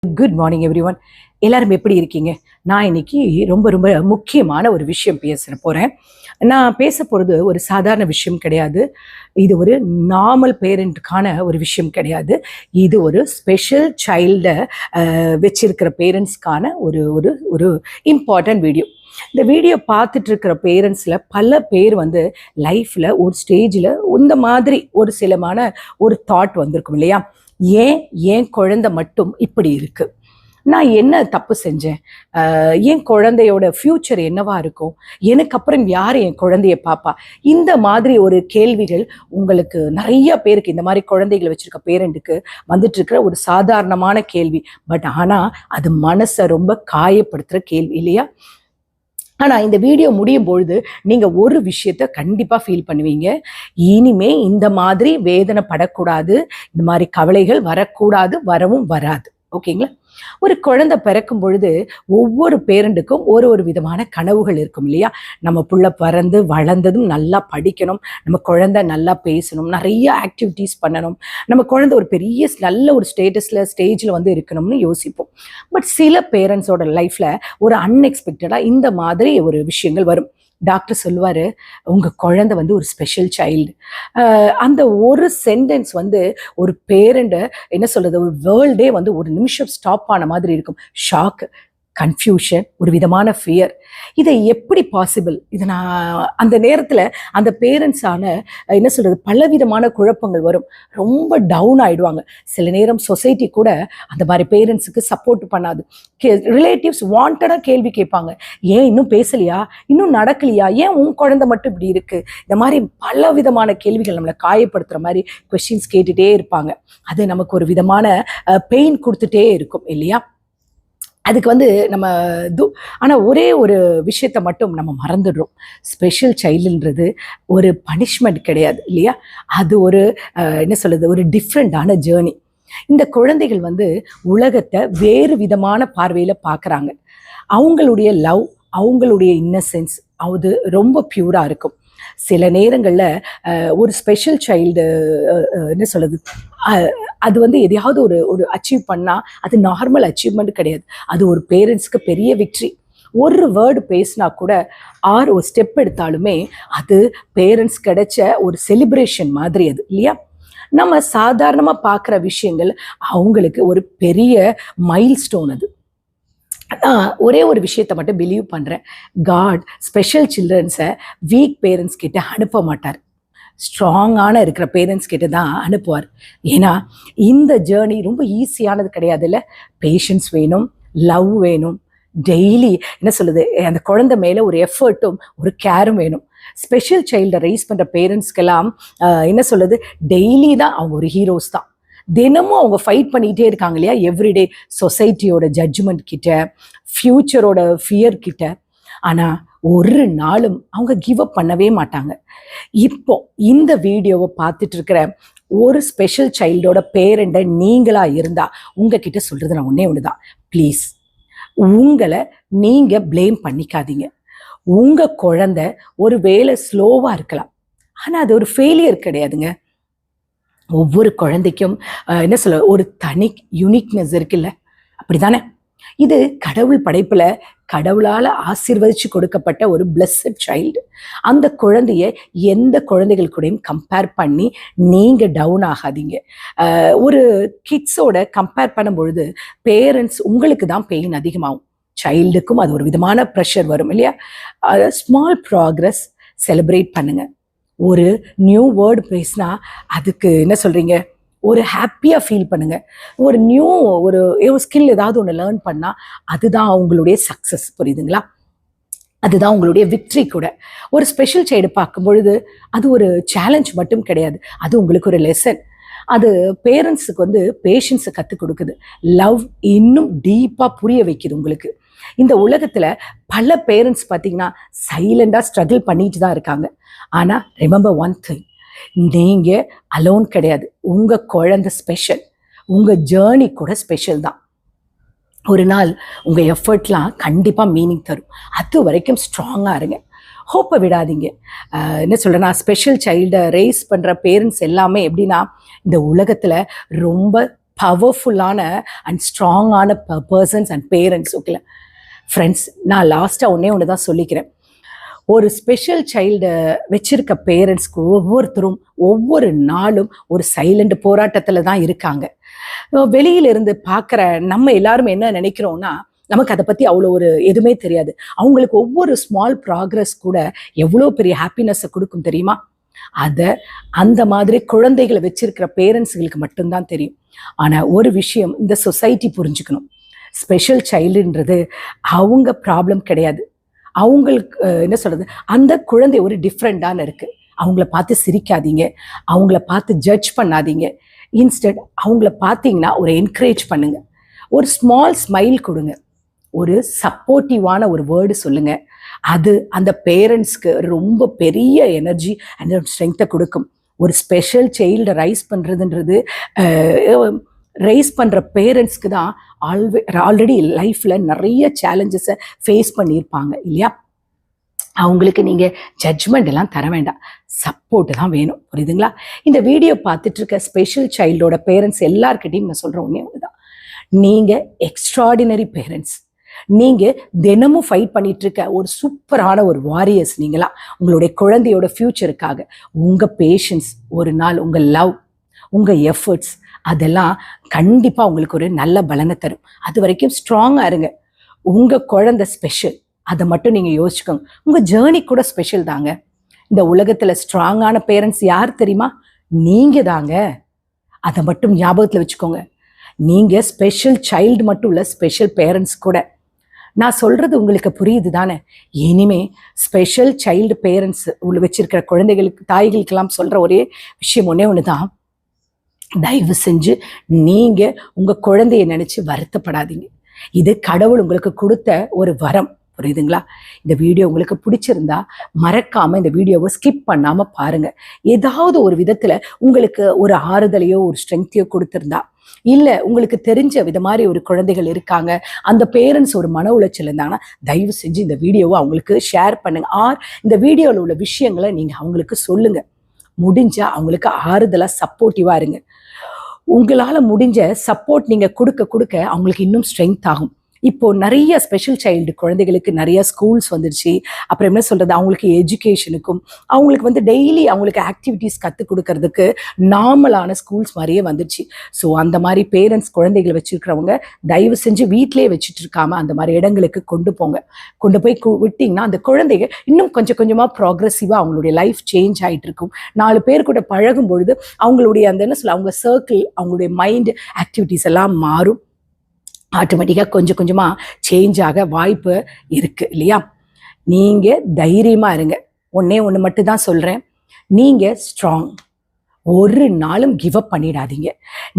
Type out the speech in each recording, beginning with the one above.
Good morning everyone. எல்லாரும் எப்படி இருக்கீங்க? நான் இன்னைக்கு ரொம்ப ரொம்ப முக்கியமான ஒரு விஷயம் பேச போகிறேன். நான் பேச போகிறது ஒரு சாதாரண விஷயம் கிடையாது. இது ஒரு நார்மல் பேரண்ட்டுக்கான ஒரு விஷயம் கிடையாது. இது ஒரு ஸ்பெஷல் சைல்டை வச்சிருக்கிற பேரண்ட்ஸ்க்கான ஒரு ஒரு ஒரு இம்பார்ட்டன்ட் வீடியோ. இந்த வீடியோ பார்த்துட்டு இருக்கிற பேரண்ட்ஸில் பல பேர் லைஃப்பில் ஒரு ஸ்டேஜில் இந்த மாதிரி ஒரு சிலமான ஒரு தாட் வந்திருக்கும் இல்லையா? ஏன் குழந்தை மட்டும் இப்படி இருக்கு? நான் என்ன தப்பு செஞ்சேன்? என் குழந்தையோட ஃப்யூச்சர் என்னவா இருக்கும்? எனக்கு அப்புறம் யார் என் குழந்தைய பாப்பா? இந்த மாதிரி ஒரு கேள்விகள் உங்களுக்கு நிறைய பேருக்கு, இந்த மாதிரி குழந்தைகளை வச்சிருக்க பேரண்ட்டுக்கு வந்துட்டு இருக்கிற ஒரு சாதாரணமான கேள்வி. பட் ஆனால் அது மனசை ரொம்ப காயப்படுத்துகிற கேள்வி இல்லையா? ஆனால் இந்த வீடியோ முடியும் பொழுது நீங்கள் ஒரு விஷயத்த கண்டிப்பாக ஃபீல் பண்ணுவீங்க. இனிமே இந்த மாதிரி வேதனைப்படக்கூடாது, இந்த மாதிரி கவலைகள் வரக்கூடாது, வரவும் வராது. ஓகேங்களா? ஒரு குழந்தை பிறக்கும் பொழுது ஒவ்வொரு பேரண்ட்டுக்கும் ஒரு ஒரு விதமான கனவுகள் இருக்கும் இல்லையா? நம்ம புள்ள பிறந்து வளர்ந்ததும் நல்லா படிக்கணும், நம்ம குழந்தை நல்லா பேசணும், நிறைய ஆக்டிவிட்டீஸ் பண்ணணும், நம்ம குழந்தை ஒரு பெரிய நல்ல ஒரு ஸ்டேஜில் இருக்கணும்னு யோசிப்போம். பட் சில பேரண்ட்ஸோட லைஃப்பில் ஒரு அன்எக்ஸ்பெக்டடாக இந்த மாதிரி ஒரு விஷயங்கள் வரும். டாக்டர் சொல்லுவார், உங்கள் குழந்தை ஒரு ஸ்பெஷல் சைல்டு. அந்த ஒரு சென்டென்ஸ் ஒரு பேரண்ட்டை என்ன சொல்கிறது, ஒரு வேர்ல்டே ஒரு நிமிஷம் ஸ்டாப் ஆன மாதிரி இருக்கும். ஷாக், கன்ஃபியூஷன், ஒரு விதமான ஃபியர். இதை எப்படி பாசிபிள்? இது நான் அந்த நேரத்தில் அந்த பேரண்ட்ஸான என்ன சொல்கிறது, பலவிதமான குழப்பங்கள் வரும். ரொம்ப டவுன் ஆகிடுவாங்க. சில நேரம் சொசைட்டி கூட அந்த மாதிரி பேரண்ட்ஸுக்கு சப்போர்ட் பண்ணாது. ரிலேட்டிவ்ஸ் வாண்டடாக கேள்வி கேட்பாங்க. ஏன் இன்னும் பேசலையா? இன்னும் நடக்கலையா? ஏன் உன் குழந்தை மட்டும் இப்படி இருக்குது? இந்த மாதிரி பல விதமான கேள்விகள் நம்மளை காயப்படுத்துகிற மாதிரி கொஸ்டின்ஸ் கேட்டுகிட்டே இருப்பாங்க. அது நமக்கு ஒரு விதமான பெயின் கொடுத்துட்டே இருக்கும் இல்லையா? அதுக்கு நம்ம ஆனால் ஒரே ஒரு விஷயத்தை மட்டும் நம்ம மறந்துடுறோம். ஸ்பெஷல் சைல்டுன்றது ஒரு பனிஷ்மெண்ட் கிடையாது இல்லையா? அது ஒரு என்ன சொல்கிறது, ஒரு டிஃப்ரெண்டான ஜேர்னி. இந்த குழந்தைகள் உலகத்தை வேறு விதமான பார்வையில் பார்க்குறாங்க. அவங்களுடைய லவ், அவங்களுடைய இன்னசென்ஸ் அது ரொம்ப பியூராக இருக்கும். சில நேரங்களில் ஒரு ஸ்பெஷல் சைல்டு என்ன சொல்கிறது, அது எதையாவது ஒரு அச்சீவ் பண்ணால் அது நார்மல் அச்சீவ்மெண்ட் கிடையாது. அது ஒரு பேரண்ட்ஸ்க்கு பெரிய விக்ட்ரி. ஒரு வேர்டு பேசினா கூட ஒரு ஸ்டெப் எடுத்தாலுமே அது பேரண்ட்ஸ் கிடைச்ச ஒரு செலிப்ரேஷன் மாதிரி அது இல்லையா? நம்ம சாதாரணமாக பார்க்குற விஷயங்கள் அவங்களுக்கு ஒரு பெரிய மைல்ஸ்டோன். அது நான் ஒரே ஒரு விஷயத்தை மட்டும் பிலீவ் பண்ணுறேன். காட் ஸ்பெஷல் சில்ட்ரன்ஸை வீக் பேரண்ட்ஸ் கிட்ட அனுப்ப மாட்டார். ஸ்ட்ராங்கான இருக்கிற பேரண்ட்ஸ் கிட்ட தான் அனுப்புவார். ஏன்னா இந்த ஜேர்னி ரொம்ப ஈஸியானது கிடையாது இல்லை? பேஷன்ஸ் வேணும், லவ் வேணும், டெய்லி என்ன சொல்லுது, அந்த குழந்தை மேலே ஒரு எஃபர்ட்டும் ஒரு கேரும் வேணும். ஸ்பெஷல் சைல்டை ரைஸ் பண்ணுற பேரண்ட்ஸ்க்கெல்லாம் என்ன சொல்லுது, டெய்லி தான் அவங்க ஒரு ஹீரோஸ் தான். தினமும் அவங்க ஃபைட் பண்ணிகிட்டே இருக்காங்க இல்லையா? எவ்ரிடே சொசைட்டியோட ஜட்ஜ்மெண்ட் கிட்ட, ஃப்யூச்சரோட ஃபியர் கிட்ட. ஆனால் ஒரு நாளும் அவங்க கிவ் அப் பண்ணவே மாட்டாங்க. இப்போ இந்த வீடியோவை பார்த்துட்டு இருக்கிற ஒரு ஸ்பெஷல் சைல்டோட பேரண்ட்டை நீங்களாக இருந்தால் உங்ககிட்ட சொல்கிறது நான் ஒன்றே தான். ப்ளீஸ் உங்களை நீங்கள் ப்ளேம் பண்ணிக்காதீங்க. உங்கள் குழந்தை ஒரு வேளை ஸ்லோவாக இருக்கலாம், ஆனால் அது ஒரு ஃபெயிலியர் கிடையாதுங்க. ஒவ்வொரு குழந்தைக்கும் என்ன சொல்ல, ஒரு தனி யூனிக்னஸ் இருக்குல்ல? அப்படி தானே? இது கடவுள் படைப்பில் கடவுளால் ஆசீர்வதிச்சு கொடுக்கப்பட்ட ஒரு பிளஸட் சைல்டு. அந்த குழந்தைய எந்த குழந்தைகள் கூடயும் கம்பேர் பண்ணி நீங்கள் டவுன் ஆகாதீங்க. ஒரு கிட்ஸோட கம்பேர் பண்ணும் பொழுது பேரண்ட்ஸ் உங்களுக்கு தான் பெயின் அதிகமாகும். சைல்டுக்கும் அது ஒரு விதமான ப்ரெஷர் வரும் இல்லையா? ஸ்மால் ப்ராக்ரஸ் செலிப்ரேட் பண்ணுங்க. ஒரு நியூ வேர்டு பேசினா அதுக்கு என்ன சொல்கிறீங்க, ஒரு ஹாப்பியாக ஃபீல் பண்ணுங்க. ஒரு நியூ ஒரு ஸ்கில் ஏதாவது ஒன்று லேர்ன் பண்ணால் அதுதான் அவங்களுடைய சக்ஸஸ். புரியுதுங்களா? அதுதான் உங்களுடைய விக்ட்ரி கூட. ஒரு ஸ்பெஷல் சைல்டு பார்க்கும் பொழுது அது ஒரு சேலஞ்ச் மட்டும் கிடையாது, அது உங்களுக்கு ஒரு லெசன். அது பேரண்ட்ஸுக்கு பேஷன்ஸை கற்றுக் கொடுக்குது. லவ் இன்னும் டீப்பாக புரிய வைக்குது உங்களுக்கு. இந்த உலகத்தில் பல பேரண்ட்ஸ் பார்த்தீங்கன்னா சைலண்டாக ஸ்ட்ரகிள் பண்ணிட்டு தான் இருக்காங்க. ஆனால் ரிமெம்பர் ஒன் திங், நீங்கள் அலோன் கிடையாது. உங்கள் குழந்தை ஸ்பெஷல், உங்கள் ஜேர்னி கூட ஸ்பெஷல் தான். ஒரு நாள் உங்கள் எஃபர்ட்லாம் கண்டிப்பாக மீனிங் தரும். அது வரைக்கும் ஸ்ட்ராங்காக இருங்க. ஹோப்பை விடாதீங்க. என்ன சொல்கிறேன்னா, ஸ்பெஷல் சைல்டை ரேஸ் பண்ணுற பேரண்ட்ஸ் எல்லாமே எப்படின்னா இந்த உலகத்தில் ரொம்ப பவர்ஃபுல்லான அண்ட் ஸ்ட்ராங்கான persons and parents. Okay friends, நான் லாஸ்ட்டாக ஒன்று தான் சொல்லிக்கிறேன். ஒரு ஸ்பெஷல் சைல்டை வச்சிருக்க பேரண்ட்ஸ்க்கு ஒவ்வொருத்தரும் ஒவ்வொரு நாளும் ஒரு சைலண்ட் போராட்டத்தில் தான் இருக்காங்க. வெளியிலிருந்து பார்க்குற நம்ம எல்லாரும் என்ன நினைக்கிறோம்னா, நமக்கு அதை பற்றி அவ்வளோ ஒரு எதுவுமே தெரியாது. அவங்களுக்கு ஒவ்வொரு ஸ்மால் ப்ராக்ரஸ் கூட எவ்வளோ பெரிய ஹாப்பினஸை கொடுக்கும் தெரியுமா? அதை அந்த மாதிரி குழந்தைகளை வச்சிருக்கிற பேரண்ட்ஸுகளுக்கு மட்டும்தான் தெரியும். ஆனால் ஒரு விஷயம் இந்த சொசைட்டி புரிஞ்சுக்கணும், ஸ்பெஷல் சைல்டுன்றது அவங்க ப்ராப்ளம் கிடையாது. அவங்களுக்கு என்ன சொல்கிறது, அந்த குழந்தை ஒரு டிஃப்ரெண்டான இருக்குது. அவங்கள பார்த்து சிரிக்காதீங்க, அவங்கள பார்த்து ஜட்ஜ் பண்ணாதீங்க. இன்ஸ்டெட் அவங்கள பார்த்தீங்கன்னா ஒரு என்கரேஜ் பண்ணுங்க, ஒரு ஸ்மால் ஸ்மைல் கொடுங்க, ஒரு சப்போர்ட்டிவான ஒரு வேர்டு சொல்லுங்க. அது அந்த பேரண்ட்ஸ்க்கு ரொம்ப பெரிய எனர்ஜி அண்ட் ஸ்ட்ரென்த்தை கொடுக்கும். ஒரு ஸ்பெஷல் சைல்டை ரைஸ் பண்ணுறதுன்றது ரைஸ் பண்ணுற பேரண்ட்ஸ்க்கு தான் ஆல்ரெடி லைஃப்பில் நிறைய சேலஞ்சஸை ஃபேஸ் பண்ணியிருப்பாங்க இல்லையா? அவங்களுக்கு நீங்கள் ஜட்ஜ்மெண்ட் எல்லாம் தர வேண்டாம், சப்போர்ட்டு தான் வேணும். புரியுதுங்களா? இந்த வீடியோ பார்த்துட்டு இருக்க ஸ்பெஷல் சைல்டோட பேரண்ட்ஸ் எல்லார்கிட்டையும் நான் சொல்கிற ஒன்றே ஒன்று தான், நீங்கள் எக்ஸ்ட்ராடினரி பேரண்ட்ஸ். நீங்கள் தினமும் ஃபைட் பண்ணிட்டு இருக்க ஒரு சூப்பரான ஒரு வாரியர்ஸ். நீங்களா உங்களுடைய குழந்தையோட ஃப்யூச்சருக்காக உங்கள் பேஷன்ஸ், ஒரு நாள் உங்கள் லவ், உங்கள் எஃபர்ட்ஸ் அதெல்லாம் கண்டிப்பாக உங்களுக்கு ஒரு நல்ல பலனை தரும். அது வரைக்கும் ஸ்ட்ராங்காக இருங்க. உங்கள் குழந்தை ஸ்பெஷல், அதை மட்டும் நீங்கள் யோசிச்சுக்கோங்க. உங்கள் ஜேர்னி கூட ஸ்பெஷல் தாங்க. இந்த உலகத்தில் ஸ்ட்ராங்கான பேரண்ட்ஸ் யார் தெரியுமா? நீங்கள் தாங்க. அதை மட்டும் ஞாபகத்தில் வச்சுக்கோங்க. நீங்கள் ஸ்பெஷல் சைல்டு மட்டும் இல்லை, ஸ்பெஷல் பேரண்ட்ஸ் கூட. நான் சொல்கிறது உங்களுக்கு புரியுது தானே? இனிமே ஸ்பெஷல் சைல்டு பேரண்ட்ஸ் வச்சிருக்கிற குழந்தைகளுக்கு, தாய்களுக்கெல்லாம் சொல்கிற ஒரே விஷயம் ஒன்று தான், தயவு செஞ்சு நீங்கள் உங்கள் குழந்தைய நினச்சி வருத்தப்படாதீங்க. இது கடவுள் உங்களுக்கு கொடுத்த ஒரு வரம். புரியுதுங்களா? இந்த வீடியோ உங்களுக்கு பிடிச்சிருந்தா மறக்காமல் இந்த வீடியோவை ஸ்கிப் பண்ணாமல் பாருங்கள். ஏதாவது ஒரு விதத்தில் உங்களுக்கு ஒரு ஆறுதலையோ ஒரு ஸ்ட்ரென்த்தையோ கொடுத்துருந்தா, இல்லை உங்களுக்கு தெரிஞ்ச வித மாதிரி ஒரு குழந்தைகள் இருக்காங்க, அந்த பேரண்ட்ஸ் ஒரு மன உளைச்சல் இருந்தாங்கன்னா தயவு செஞ்சு இந்த வீடியோவை அவங்களுக்கு ஷேர் பண்ணுங்க. இந்த வீடியோவில் உள்ள விஷயங்களை நீங்கள் அவங்களுக்கு சொல்லுங்கள். முடிஞ்சால் அவங்களுக்கு ஆறுதலாக சப்போர்ட்டிவாக இருங்க. உங்களால் முடிஞ்ச சப்போர்ட் நீங்கள் கொடுக்க கொடுக்க அவங்களுக்கு இன்னும் ஸ்ட்ரென்த் ஆகும். இப்போது நிறைய ஸ்பெஷல் சைல்டு குழந்தைகளுக்கு நிறைய ஸ்கூல்ஸ் வந்துடுச்சு. அப்புறம் என்ன சொல்கிறது, அவங்களுக்கு எஜுகேஷனுக்கும் அவங்களுக்கு டெய்லி அவங்களுக்கு ஆக்டிவிட்டீஸ் கற்றுக் கொடுக்கறதுக்கு நார்மலான ஸ்கூல்ஸ் மாதிரியே வந்துடுச்சு. ஸோ அந்த மாதிரி பேரண்ட்ஸ் குழந்தைகளை வச்சுருக்கிறவங்க தயவு செஞ்சு வீட்டிலே வச்சுட்டு இருக்காமல் அந்த மாதிரி இடங்களுக்கு கொண்டு போங்க. கொண்டு போய் விட்டிங்கன்னா அந்த குழந்தைங்க இன்னும் கொஞ்சம் கொஞ்சமாக ப்ராக்ரெசிவாக அவங்களுடைய லைஃப் சேஞ்ச் ஆகிட்டு இருக்கும். 4 பேர் கூட பழகும் பொழுது அவங்களுடைய அந்த என்ன சொல்ல, அவங்க சர்க்கிள், அவங்களுடைய மைண்ட் ஆக்டிவிட்டீஸ் எல்லாம் மாறும். ஆட்டோமேட்டிக்காக கொஞ்சம் கொஞ்சமாக சேஞ்ச் ஆக வாய்ப்பு இருக்குது இல்லையா? நீங்கள் தைரியமாக இருங்க. ஒன்று மட்டும்தான் சொல்கிறேன், நீங்கள் ஸ்ட்ராங். ஒரு நாளும் கிவ் அப் பண்ணிடாதீங்க.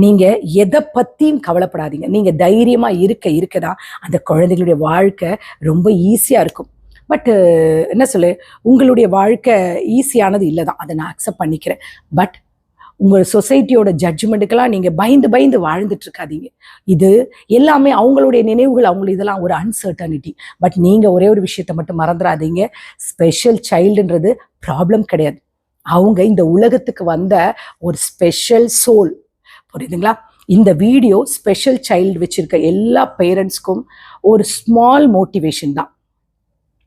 நீங்கள் எதை பற்றியும் கவலைப்படாதீங்க. நீங்கள் தைரியமாக இருக்க தான் அந்த குழந்தைகளுடைய வாழ்க்கை ரொம்ப ஈஸியாக இருக்கும். பட்டு என்ன சொல்ல, உங்களுடைய வாழ்க்கை ஈஸியானது இல்லை தான், அதை நான் அக்செப்ட் பண்ணிக்கிறேன். பட் உங்கள் சொசைட்டியோட ஜட்ஜ்மெண்ட்டுக்கெல்லாம் நீங்கள் பயந்து வாழ்ந்துட்டு இருக்காதீங்க. இது எல்லாமே அவங்களுடைய நினைவுகள், அவங்களுக்கு இதெல்லாம் ஒரு அன்சர்டனிட்டி. பட் நீங்கள் ஒரே ஒரு விஷயத்தை மட்டும் மறந்துடாதீங்க, ஸ்பெஷல் சைல்டுன்றது ப்ராப்ளம் கிடையாது. அவங்க இந்த உலகத்துக்கு வந்த ஒரு ஸ்பெஷல் சோல். புரியுதுங்களா? இந்த வீடியோ ஸ்பெஷல் சைல்டு வச்சிருக்க எல்லா பேரண்ட்ஸ்க்கும் ஒரு ஸ்மால் மோட்டிவேஷன் தான்.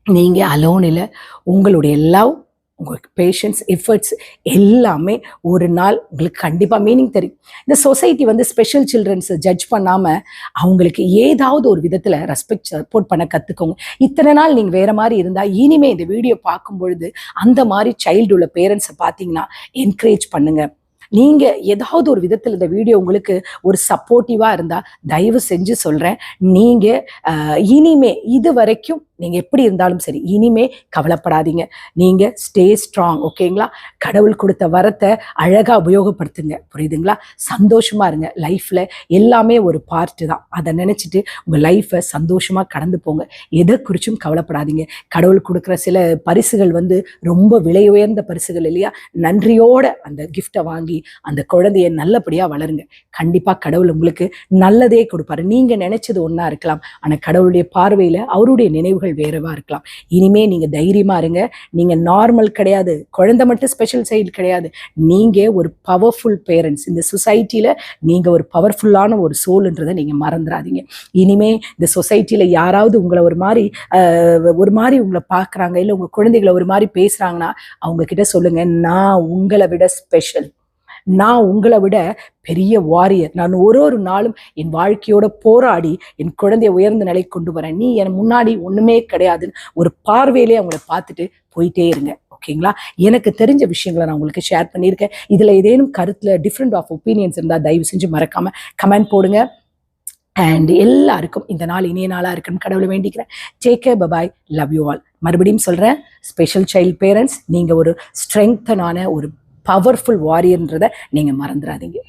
நீங்கள் அலோன் இல்லை. உங்களுடைய லவ், உங்களுக்கு பேஷன்ஸ், எஃபர்ட்ஸ் எல்லாமே ஒரு நாள் உங்களுக்கு கண்டிப்பாக மீனிங் தெரியும். இந்த சொசைட்டி ஸ்பெஷல் சில்ட்ரன்ஸை ஜட்ஜ் பண்ணாமல் அவங்களுக்கு ஏதாவது ஒரு விதத்தில் ரெஸ்பெக்ட், சப்போர்ட் பண்ண கற்றுக்கோங்க. இத்தனை நாள் நீங்கள் வேறு மாதிரி இருந்தால் இனிமேல் இந்த வீடியோ பார்க்கும் பொழுது அந்த மாதிரி சைல்டு உள்ள பேரண்ட்ஸை பார்த்தீங்கன்னா என்கரேஜ் பண்ணுங்கள். நீங்கள் ஏதாவது ஒரு விதத்தில் இந்த வீடியோ உங்களுக்கு ஒரு சப்போர்ட்டிவாக இருந்தால் தயவு செஞ்சு சொல்கிறேன், நீங்கள் இனிமே இது வரைக்கும் நீங்கள் எப்படி இருந்தாலும் சரி, இனிமே கவலைப்படாதீங்க. நீங்கள் ஸ்டே ஸ்ட்ராங். ஓகேங்களா? கடவுள் கொடுத்த வரத்தை அழகாக உபயோகப்படுத்துங்க. புரியுதுங்களா? சந்தோஷமாக இருங்க. லைஃப்பில் எல்லாமே ஒரு பார்ட்டு தான். அதை நினச்சிட்டு உங்கள் லைஃப்பை சந்தோஷமாக கடந்து போங்க. எதை குறிச்சும் கவலைப்படாதீங்க. கடவுள் கொடுக்குற சில பரிசுகள் ரொம்ப விலை உயர்ந்த பரிசுகள் இல்லையா? நன்றியோட அந்த கிஃப்டை வாங்கி அந்த குழந்தைய நல்லபடியாக வளருங்க. கண்டிப்பாக கடவுள் உங்களுக்கு நல்லதே கொடுப்பாரு. நீங்கள் நினைச்சது ஒன்றா இருக்கலாம், ஆனால் கடவுளுடைய பார்வையில் அவருடைய நினைவுகள் உணர்வுகள் வேறவா இருக்கலாம். இனிமே நீங்க தைரியமா இருங்க. நீங்க நார்மல் கிடையாது, குழந்தை மட்டும் ஸ்பெஷல் சைல்டு கிடையாது. நீங்க ஒரு பவர்ஃபுல் பேரண்ட்ஸ். இந்த சொசைட்டில நீங்க ஒரு பவர்ஃபுல்லான ஒரு சோல்ன்றதை நீங்க மறந்துடாதீங்க. இனிமே இந்த சொசைட்டில யாராவது உங்களை ஒரு மாதிரி உங்களை பார்க்குறாங்க, இல்லை உங்க குழந்தைகளை ஒரு மாதிரி பேசுறாங்கன்னா அவங்க கிட்ட சொல்லுங்க, நான் உங்களை விட ஸ்பெஷல், நான் உங்களை விட பெரிய வாரியர். நான் ஒரு நாளும் என் வாழ்க்கையோட போராடி என் குழந்தைய உயர்ந்த நிலை கொண்டு வரேன். நீ என் முன்னாடி ஒண்ணுமே கிடையாதுன்னு ஒரு பார்வையிலே அவங்கள பார்த்துட்டு போயிட்டே இருங்க. ஓகேங்களா? எனக்கு தெரிஞ்ச விஷயங்களை நான் உங்களுக்கு ஷேர் பண்ணியிருக்கேன். இதுல ஏதேனும் கருத்துல டிஃப்ரெண்ட் ஆஃப் ஒப்பீனியன்ஸ் இருந்தால் தயவு செஞ்சு மறக்காம கமெண்ட் போடுங்க. அண்ட் எல்லாருக்கும் இந்த நாள் இனிய நாளா இருக்குன்னு கடவுளை வேண்டிக்கிறேன். Take care, bye bye, love you all. மறுபடியும் சொல்றேன், ஸ்பெஷல் சைல்ட் பேரண்ட்ஸ், நீங்க ஒரு ஸ்ட்ரெங்தனான ஒரு பவர்ஃபுல் வாரியர்ன்றதை நீங்க மறந்துடாதீங்க.